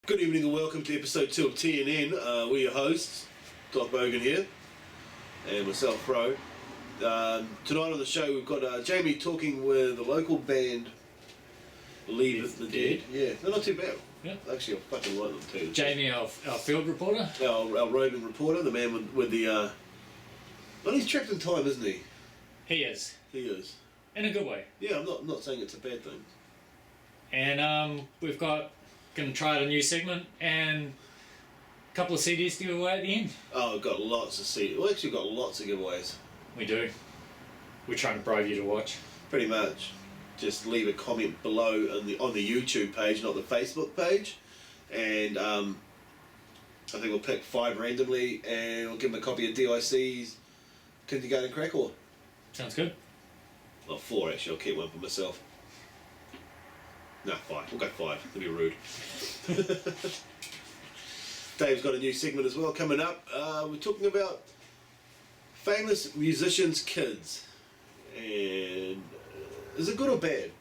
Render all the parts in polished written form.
Good evening and welcome to episode 2 of T.N.N. We're your hosts, Doc Bogan here, and myself, Fro. Tonight on the show we've got Jamie talking with the local band, Leave the Dead. Yeah, they're not too bad. Yeah. Actually, I fucking like them too. Jamie, our field reporter. Our roving reporter, the man with the... well, he's trapped in time, isn't he? He is. He is. In a good way. Yeah, I'm not saying it's a bad thing. And we've got... Going to try out a new segment and a couple of CDs to give away at the end. Oh, we've got lots of CDs. Well, actually, we've got lots of giveaways. We do. We're trying to bribe you to watch. Pretty much. Just leave a comment below on the YouTube page, not the Facebook page. And I think we'll pick 5 randomly and we'll give them a copy of DIC's Kindergarten Crackwhore. Sounds good. Well, 4 actually. I'll keep one for myself. No, 5. We'll go 5. That'd be rude. Dave's got a new segment as well coming up. We're talking about famous musicians' kids. And is it good or bad?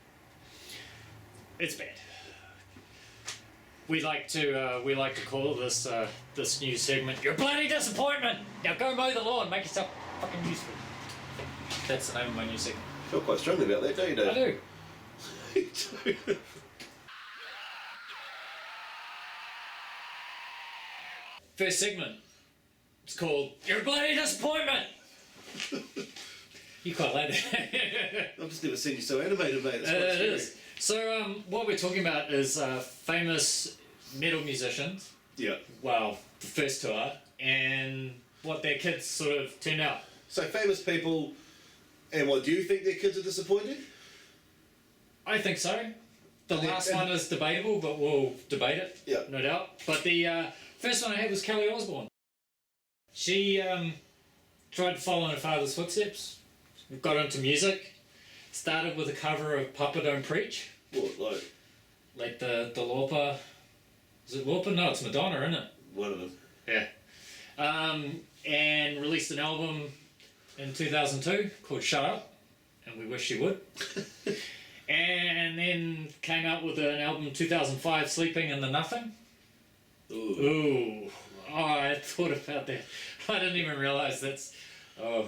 It's bad. We like to call this this new segment "Your Bloody Disappointment." Now go mow the lawn, make yourself fucking useful. That's the name of my new segment. I feel quite strongly about that, don't you, Dave? I do. First segment. It's called "Your Bloody Disappointment." You quite like that. I've just never seen you so animated, mate. It's It is. So what we're talking about is famous metal musicians. Yeah. Well, the first tour and what their kids sort of turned out. So famous people, and what, do you think their kids are disappointed? I think so. The last one is debatable, but we'll debate it. Yeah. No doubt. But the first one I had was Kelly Osbourne. She tried to follow in her father's footsteps. Got into music. Started with a cover of Papa Don't Preach. What, Like the Lauper. Is it Lauper? No, it's Madonna, isn't it? one of them. Yeah. And released an album in 2002 called Shut Up. And we wish she would. And then came out with an album in 2005, Sleeping in the Nothing. Ooh. Ooh. Oh, I thought about that. I didn't even realise that's... Oh.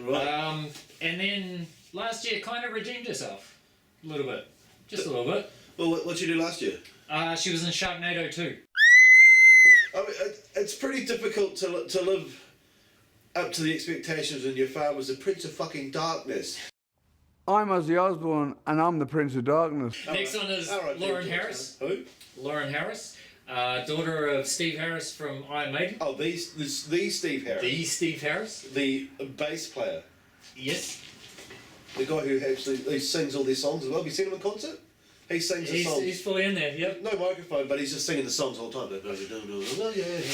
Right. And then last year kind of redeemed herself. A little bit. Just a little bit. Well, what'd you do last year? She was in Sharknado 2. I mean, it's pretty difficult to live up to the expectations when your father was the Prince of fucking Darkness. I'm Ozzy Osbourne, and I'm the Prince of Darkness. Next one is Lauren Harris. Who? Lauren Harris. Daughter of Steve Harris from Iron Maiden. Oh, the Steve Harris. The Steve Harris. The bass player. Yes. The guy who actually sings all their songs as well. Have you seen him in concert? He sings the songs. He's fully in there, yep. No microphone, but he's just singing the songs all the time.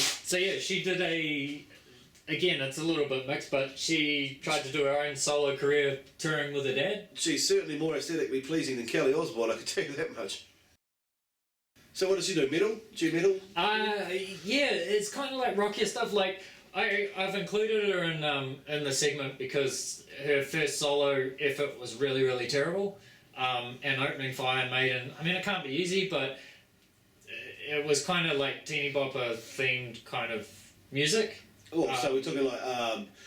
So yeah, she did again, it's a little bit mixed, but she tried to do her own solo career touring with her dad. She's certainly more aesthetically pleasing than Kelly Osbourne, I can tell you that much. So what does she do? Metal? She metal? Yeah, it's kind of like rockier stuff. Like I've included her in the segment because her first solo effort was really, really terrible. And opening for Iron Maiden, I mean, it can't be easy, but it was kind of like teeny bopper themed kind of music. Oh, so we're talking like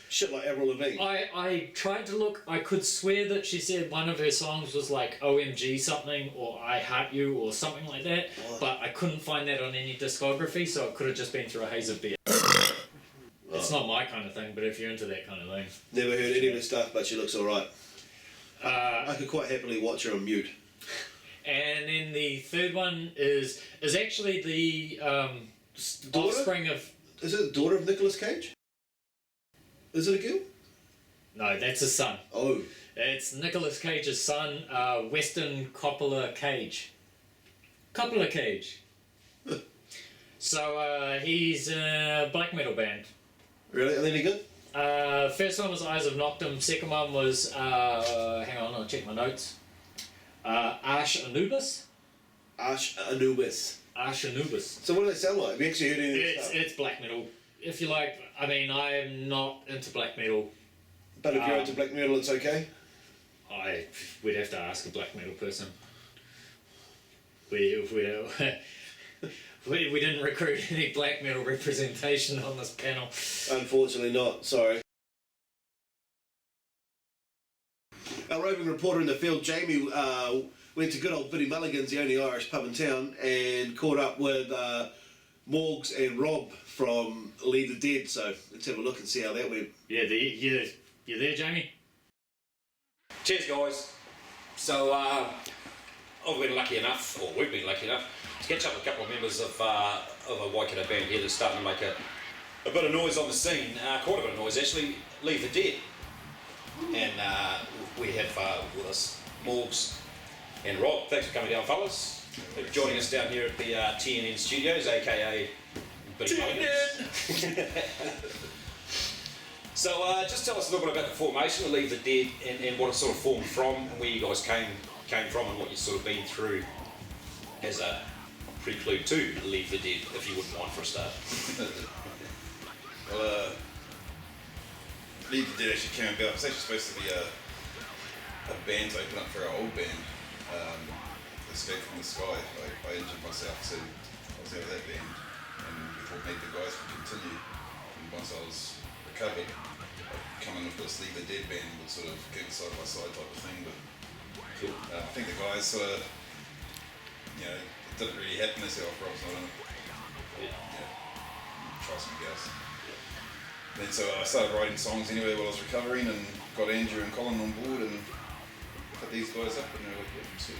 shit like Avril Lavigne. I tried to look. I could swear that she said one of her songs was like OMG something or I Heart You or something like that. What? But I couldn't find that on any discography, so it could have just been through a haze of beer. It's not my kind of thing, but if you're into that kind of thing. Never heard any of her stuff, but she looks alright. I could quite happily watch her on mute. And then the third one is actually the offspring of... Is it the daughter of Nicolas Cage? Is it a girl? No, that's his son. Oh. It's Nicolas Cage's son, Weston Coppola Cage. Coppola Cage. So he's in a black metal band. Really? Are they any good? First one was Eyes of Noctum. Second one was, hang on, I'll check my notes. Arch Anubis. Arch Anubis. Arch Anubis. So what do they sound like? Have you actually heard any of this stuff? It's black metal. If you like, I mean, I'm not into black metal. But if you're into black metal, it's okay? We'd have to ask a black metal person. We'd We didn't recruit any black metal representation on this panel. Unfortunately not, sorry. Our roving reporter in the field, Jamie, went to good old Biddy Mulligans, the only Irish pub in town, and caught up with Morgs and Rob from Leave the Dead, so let's have a look and see how that went. Yeah, you there, Jamie? Cheers, guys. So, I've been lucky enough, or we've been lucky enough, to catch up with a couple of members of a Waikato band here that's starting to make a bit of noise on the scene, quite a bit of noise actually, Leave the Dead. And we have with us Morgs and Rob. Thanks for coming down, fellas. Thanks for joining us down here at the T.N.N studios, aka Biddy Mulligans. So just tell us a little bit about the formation of Leave the Dead and what it sort of formed from, and where you guys came from, and what you've sort of been through as a prelude to Leave the Dead, if you wouldn't mind for a start. Well, Leave the Dead actually came about. It was actually supposed to be a band to open up for our old band, Escape from the Sky. I injured myself, so I was out of that band, and we thought maybe the guys would continue. And once I was recovered, I'd come in with this Leave the Dead band, would sort of gig side by side type of thing. But I think the guys sort of, it didn't really happen. They said, "Oh, Rob's not in it. Try something else." Then so I started writing songs anyway while I was recovering, and got Andrew and Colin on board and put these guys up, and they were like, "Yeah, so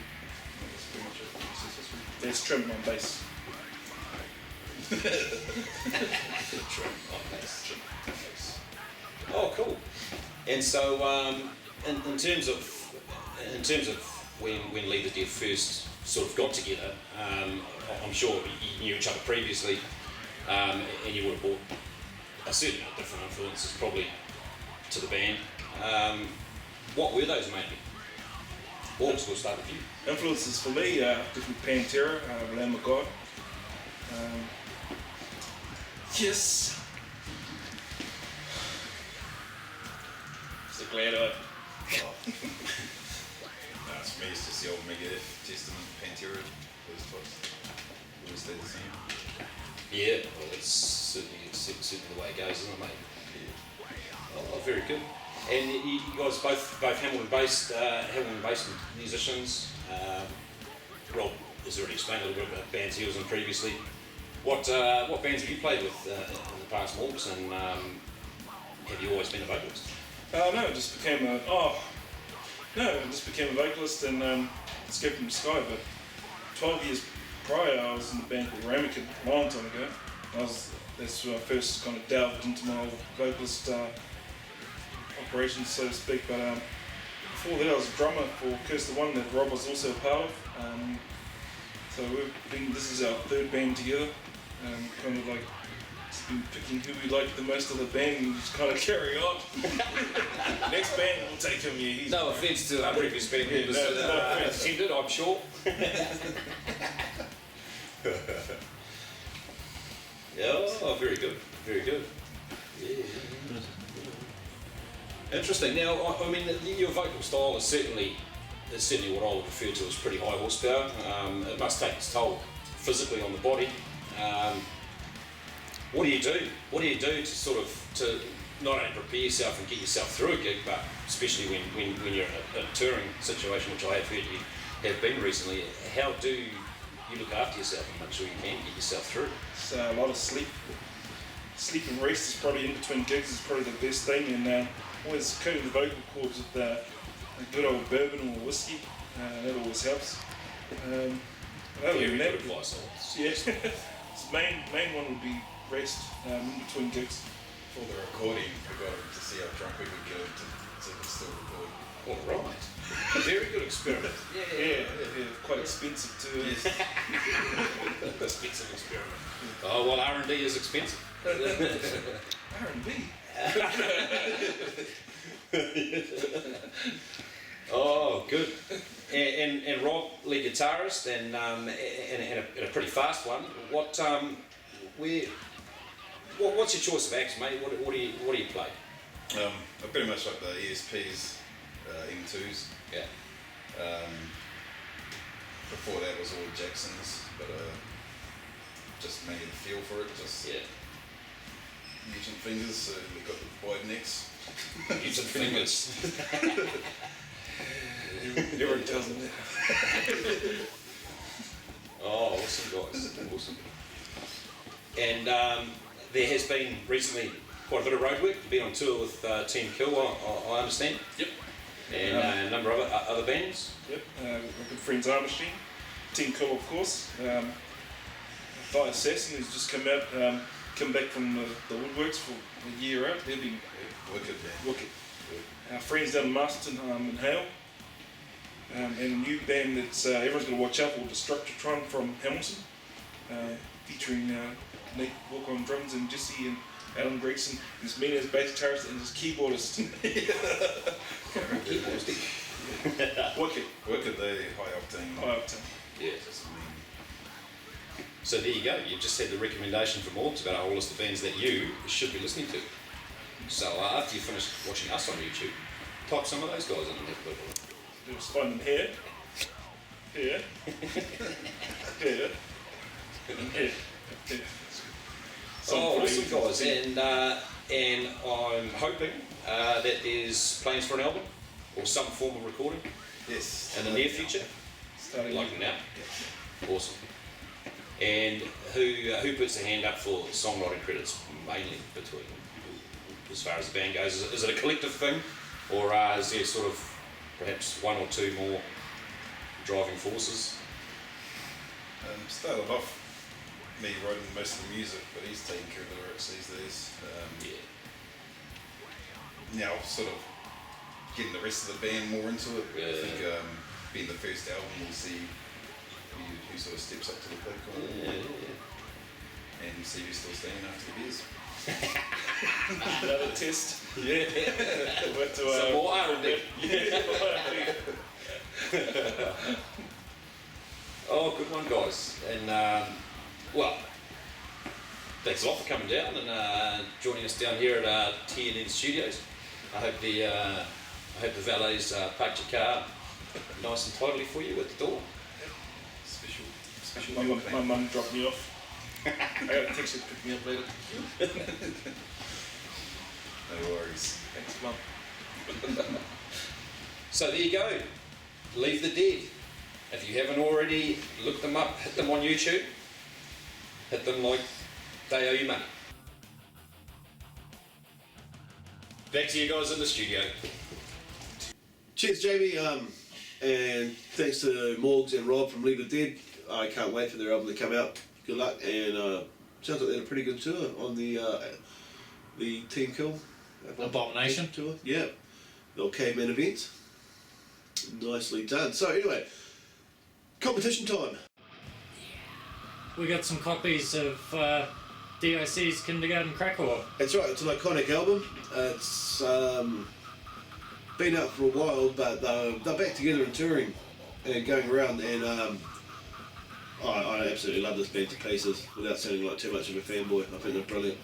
that's pretty much it." There's Trim on bass. Oh, cool. And so, in terms of when Leave the Dead first sort of got together, I'm sure you knew each other previously, and you would have brought a certain amount of different influences probably to the band. What were those mainly? Morgs, we'll start with you. Influences for me, definitely Pantera, Lamb of God. Yes. So glad I. For me, it's just the old Megadeth, Testament, Pantera, those types. Always stayed the same. Yeah, well, it's certainly the way it goes, isn't it, mate? Yeah. Oh, very good. And you guys both Hamilton-based musicians. Rob has already explained a little bit about bands he was in previously. What bands have you played with in the past, Morgs, and have you always been a vocalist? No, I just became a vocalist and Escape from the Sky. But 12 years prior, I was in the band called Ramekin a long time ago. That's when I first kind of delved into my vocalist operations, so to speak. But before that, I was a drummer for Curse the One that Rob was also a part of. So this is our third band together. Kind of like just been picking who we like the most of the band and just kind of carry on. Next band will take him. Yeah, he's No offence to our previous band members that attended, I'm sure. Yeah, oh, very good, very good. Yeah. Interesting. Now, I mean, your vocal style is certainly what I would refer to as pretty high horsepower. It must take its toll physically on the body. What do you do? What do you do to not only prepare yourself and get yourself through a gig, but especially when you're in a touring situation, which I have heard you have been recently? How do you look after yourself and make sure you can get yourself through? It's a lot of sleep. Sleep and rest is probably in between gigs is probably the best thing, and always coating the vocal cords with a good old bourbon or whiskey. That always helps. Very good advice. Yeah, the main one would be rest in between gigs. For the recording, we got him to see how drunk we could get him to still record. All right. A very good experiment. Yeah, quite expensive too. Yes. Expensive experiment. Oh, well, R&D is expensive. R&B. Oh, good. And Rob, lead guitarist, and a pretty fast one. What's your choice of acts, mate? What do you play? I pretty much like the ESPs, M2s. Yeah. Before that was all Jacksons, but just mainly the feel for it, just using fingers, so they've got the wide necks. Using fingers. Everyone tells them that. Oh, awesome, guys. Awesome. And there has been recently quite a bit of road work. You've been on tour with Team Kill, I understand. Yep. And a number of other bands. Yep. My good friends Arm Machine, Team Kill, of course. Fire Assassin, who's just come back from the woodworks for a year out. They've been Wicked, man. wicked. Our friends down in Masterton in Hale. And a new band that's everyone's going to watch out for, Destructotron from Hamilton, featuring Nate Walker on drums and Jesse and Alan Gregson, and his me as bass guitarist and his keyboardist. Wicked. Wicked, they high octane. High octane. Yeah. Just mean. So there you go. You just had the recommendation from Morgs about a whole list of bands that you should be listening to. So after you finish watching us on YouTube, type some of those guys in and have a look. It was fun in here. Here. Here. Here. Here. Oh, awesome, guys. And I'm hoping that there's plans for an album or some form of recording Yes. in the near future. Starting Like now. Awesome. And who puts their hand up for songwriting credits mainly between, as far as the band goes? Is it a collective thing, or is there sort of perhaps one or two more driving forces? Started off me writing most of the music, but he's taking care of the lyrics these days. Now sort of getting the rest of the band more into it. I think being the first album, we'll see who sort of steps up to the plate on it. And see who's still staying after the beers. another test. Yeah. Some more R&D. Oh, good one, guys. And well, thanks a lot for coming down and joining us down here at T.N.N Studios. I hope the valets parked your car nice and tidily for you at the door. Special My mum dropped me off. I got a text to pick me up later. No worries. Thanks, Mum. So there you go. Leave the Dead. If you haven't already looked them up, hit them on YouTube. Hit them like they owe you money. Back to you guys in the studio. Cheers, Jamie, and thanks to Morgs and Rob from Leave the Dead. I can't wait for their album to come out. Good luck, and sounds like they had a pretty good tour on the Team Kill Abomination tour. Yeah, the old Caveman event. Nicely done. So anyway, competition time. We got some copies of DIC's Kindergarten Crackwhore. That's right. It's an iconic album. It's been out for a while, but they're back together and touring and going around. And I absolutely love this band to pieces without sounding like too much of a fanboy. I think they're brilliant.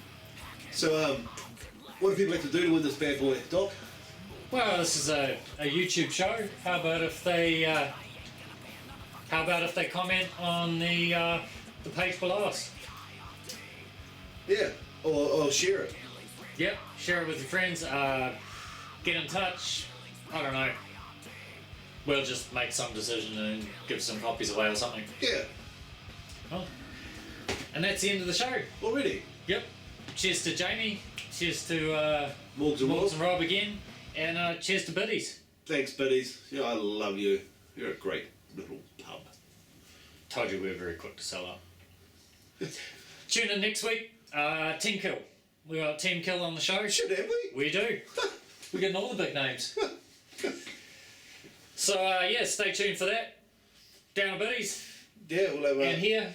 So, what do people have to do to win this bad boy, Doc? Well, this is a YouTube show. How about if they comment on the page below us? Yeah, or share it. Yep, share it with your friends. Get in touch. I don't know. We'll just make some decision and give some copies away or something. Yeah, Oh. And that's the end of the show. already. Yep. Cheers to Jamie. Cheers to Morgs and Morgs Rob. and Rob again. And cheers to Biddies. Thanks, buddies. Yeah, I love you. You're a great little pub. Told you we were very quick to sell out. Tune in next week. Team Kill. We got Team Kill on the show. Should have we? We do. We're getting all the big names. So yeah, stay tuned for that. Down to Biddies. Yeah, we'll have And here,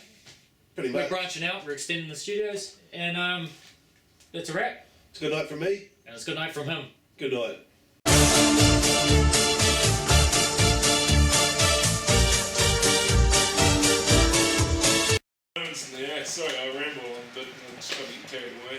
pretty we're much. branching out. We're extending the studios. And that's a wrap. It's a good night from me. And it's good night from him. Good night. Yeah, sorry, I ramble a bit. I just got carried away.